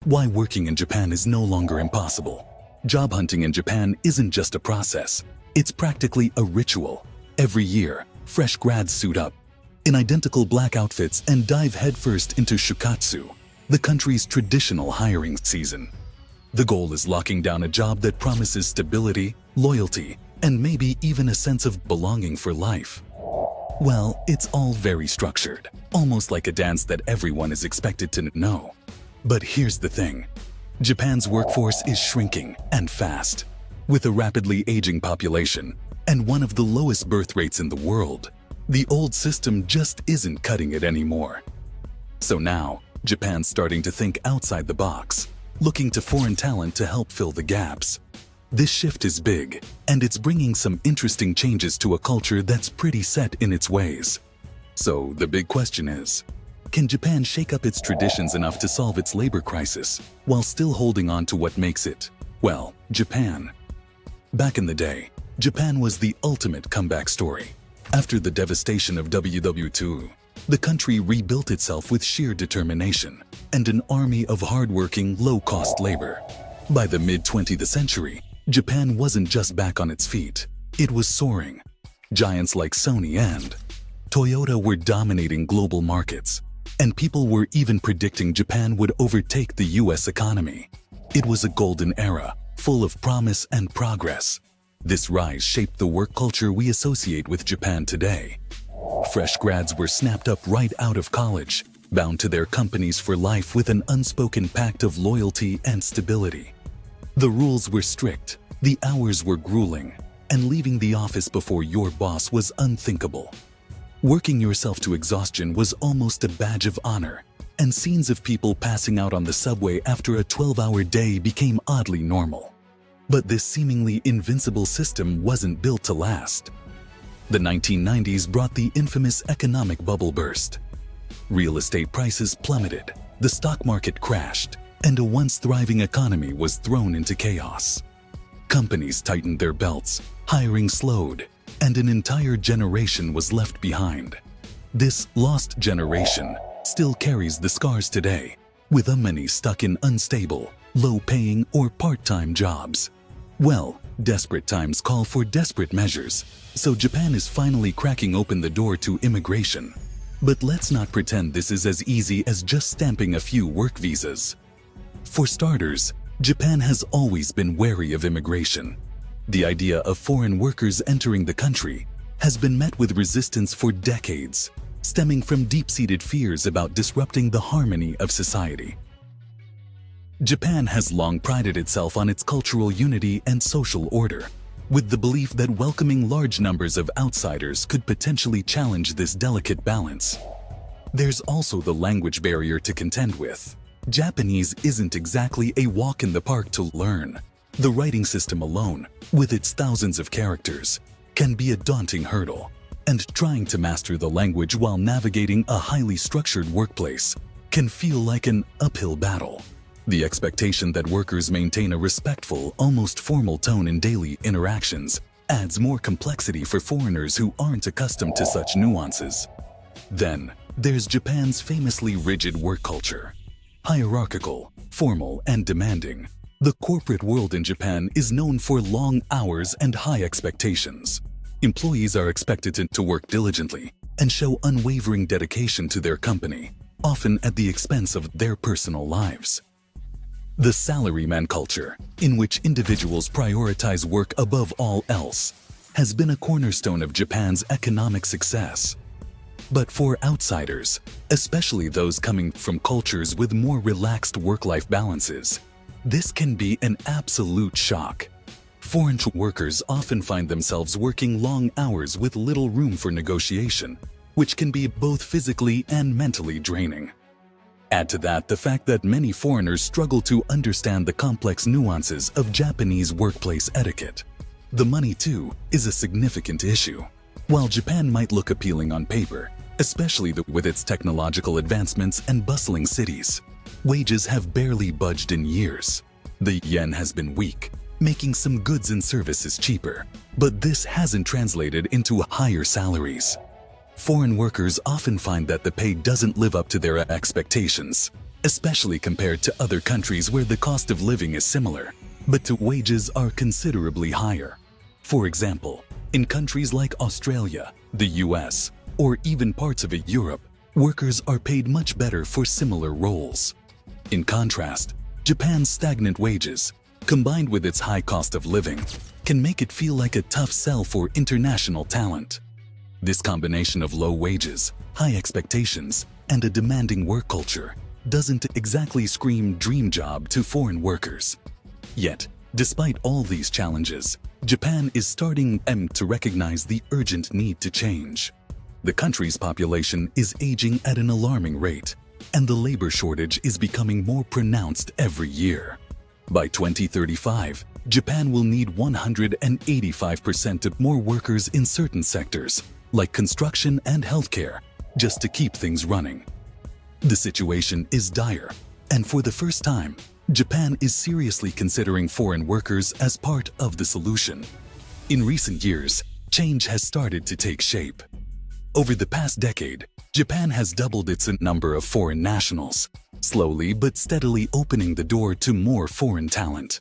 Why working in Japan is no longer impossible. Job hunting in Japan isn't just a process, it's practically a ritual. Every year, fresh grads suit up in identical black outfits and dive headfirst into Shūkatsu, the country's traditional hiring season. The goal is locking down a job that promises stability, loyalty, and maybe even a sense of belonging for life. Well, it's all very structured, almost like a dance that everyone is expected to know. But here's the thing. Japan's workforce is shrinking and fast. With a rapidly aging population and one of the lowest birth rates in the world, the old system just isn't cutting it anymore. So now, Japan's starting to think outside the box, looking to foreign talent to help fill the gaps. This shift is big, and it's bringing some interesting changes to a culture that's pretty set in its ways. So the big question is, can Japan shake up its traditions enough to solve its labor crisis while still holding on to what makes it, well, Japan? Back in the day, Japan was the ultimate comeback story. After the devastation of WW2, the country rebuilt itself with sheer determination and an army of hardworking, low-cost labor. By the mid-20th century, Japan wasn't just back on its feet, it was soaring. Giants like Sony and Toyota were dominating global markets, and people were even predicting Japan would overtake the US economy. It was a golden era, full of promise and progress. This rise shaped the work culture we associate with Japan today. Fresh grads were snapped up right out of college, bound to their companies for life with an unspoken pact of loyalty and stability. The rules were strict, the hours were grueling, and leaving the office before your boss was unthinkable. Working yourself to exhaustion was almost a badge of honor, and scenes of people passing out on the subway after a 12-hour day became oddly normal. But this seemingly invincible system wasn't built to last. The 1990s brought the infamous economic bubble burst. Real estate prices plummeted, the stock market crashed, and a once thriving economy was thrown into chaos. Companies tightened their belts, hiring slowed, and an entire generation was left behind. This lost generation still carries the scars today, with many stuck in unstable, low-paying or part-time jobs. Well, desperate times call for desperate measures, so Japan is finally cracking open the door to immigration. But let's not pretend this is as easy as just stamping a few work visas. For starters, Japan has always been wary of immigration. The idea of foreign workers entering the country has been met with resistance for decades, stemming from deep-seated fears about disrupting the harmony of society. Japan has long prided itself on its cultural unity and social order, with the belief that welcoming large numbers of outsiders could potentially challenge this delicate balance. There's also the language barrier to contend with. Japanese isn't exactly a walk in the park to learn. The writing system alone, with its thousands of characters, can be a daunting hurdle, and trying to master the language while navigating a highly structured workplace can feel like an uphill battle. The expectation that workers maintain a respectful, almost formal tone in daily interactions adds more complexity for foreigners who aren't accustomed to such nuances. Then, there's Japan's famously rigid work culture. Hierarchical, formal, and demanding, the corporate world in Japan is known for long hours and high expectations. Employees are expected to work diligently and show unwavering dedication to their company, often at the expense of their personal lives. The salaryman culture, in which individuals prioritize work above all else, has been a cornerstone of Japan's economic success. But for outsiders, especially those coming from cultures with more relaxed work-life balances, this can be an absolute shock. Foreign workers often find themselves working long hours with little room for negotiation, which can be both physically and mentally draining. Add to that the fact that many foreigners struggle to understand the complex nuances of Japanese workplace etiquette. The money, too, is a significant issue. While Japan might look appealing on paper, especially with its technological advancements and bustling cities, wages have barely budged in years. The yen has been weak, making some goods and services cheaper, but this hasn't translated into higher salaries. Foreign workers often find that the pay doesn't live up to their expectations, especially compared to other countries where the cost of living is similar, but the wages are considerably higher. For example, in countries like Australia, the US, or even parts of Europe, workers are paid much better for similar roles. In contrast, Japan's stagnant wages, combined with its high cost of living, can make it feel like a tough sell for international talent. This combination of low wages, high expectations, and a demanding work culture doesn't exactly scream dream job to foreign workers. Yet, despite all these challenges, Japan is starting to recognize the urgent need to change. The country's population is aging at an alarming rate, and the labor shortage is becoming more pronounced every year. By 2035, Japan will need 185% of more workers in certain sectors, like construction and healthcare, just to keep things running. The situation is dire, and for the first time, Japan is seriously considering foreign workers as part of the solution. In recent years, change has started to take shape. Over the past decade, Japan has doubled its number of foreign nationals, slowly but steadily opening the door to more foreign talent.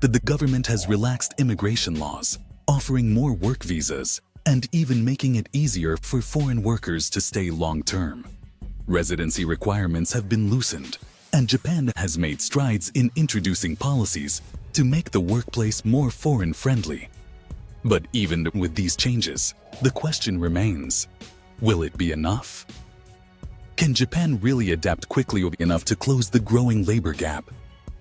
The government has relaxed immigration laws, offering more work visas, and even making it easier for foreign workers to stay long-term. Residency requirements have been loosened, and Japan has made strides in introducing policies to make the workplace more foreign-friendly. But even with these changes, the question remains, will it be enough? Can Japan really adapt quickly enough to close the growing labor gap?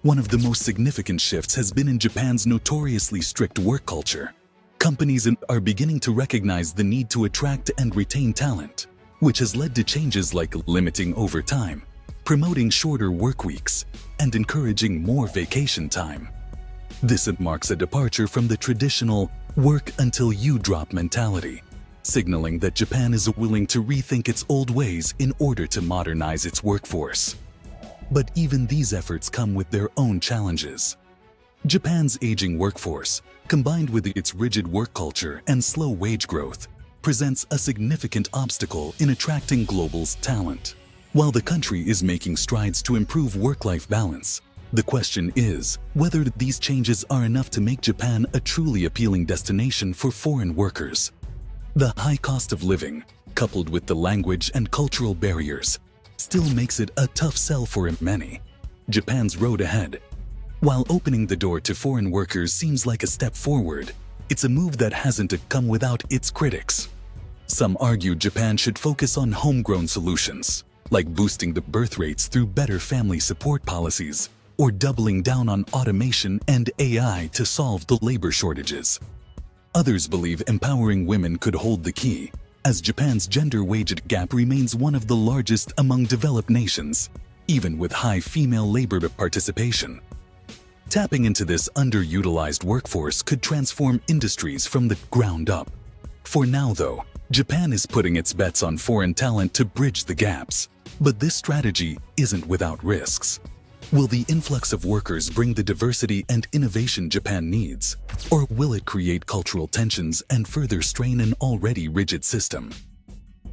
One of the most significant shifts has been in Japan's notoriously strict work culture. Companies are beginning to recognize the need to attract and retain talent, which has led to changes like limiting overtime, promoting shorter work weeks, and encouraging more vacation time. This marks a departure from the traditional work until you drop mentality, signaling that Japan is willing to rethink its old ways in order to modernize its workforce. But even these efforts come with their own challenges. Japan's aging workforce, combined with its rigid work culture and slow wage growth, presents a significant obstacle in attracting global talent. While the country is making strides to improve work-life balance, the question is whether these changes are enough to make Japan a truly appealing destination for foreign workers. The high cost of living, coupled with the language and cultural barriers, still makes it a tough sell for many. Japan's road ahead. While opening the door to foreign workers seems like a step forward, it's a move that hasn't come without its critics. Some argue Japan should focus on homegrown solutions, like boosting the birth rates through better family support policies, or doubling down on automation and AI to solve the labor shortages. Others believe empowering women could hold the key, as Japan's gender wage gap remains one of the largest among developed nations, even with high female labor participation. Tapping into this underutilized workforce could transform industries from the ground up. For now, though, Japan is putting its bets on foreign talent to bridge the gaps. But this strategy isn't without risks. Will the influx of workers bring the diversity and innovation Japan needs? Or will it create cultural tensions and further strain an already rigid system?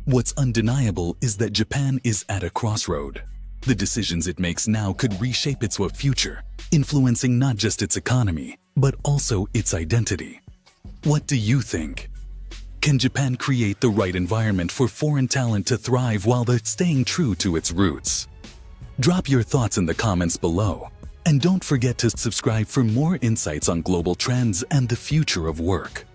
What's undeniable is that Japan is at a crossroad. The decisions it makes now could reshape its future, influencing not just its economy, but also its identity. What do you think? Can Japan create the right environment for foreign talent to thrive while they're staying true to its roots? Drop your thoughts in the comments below, and don't forget to subscribe for more insights on global trends and the future of work.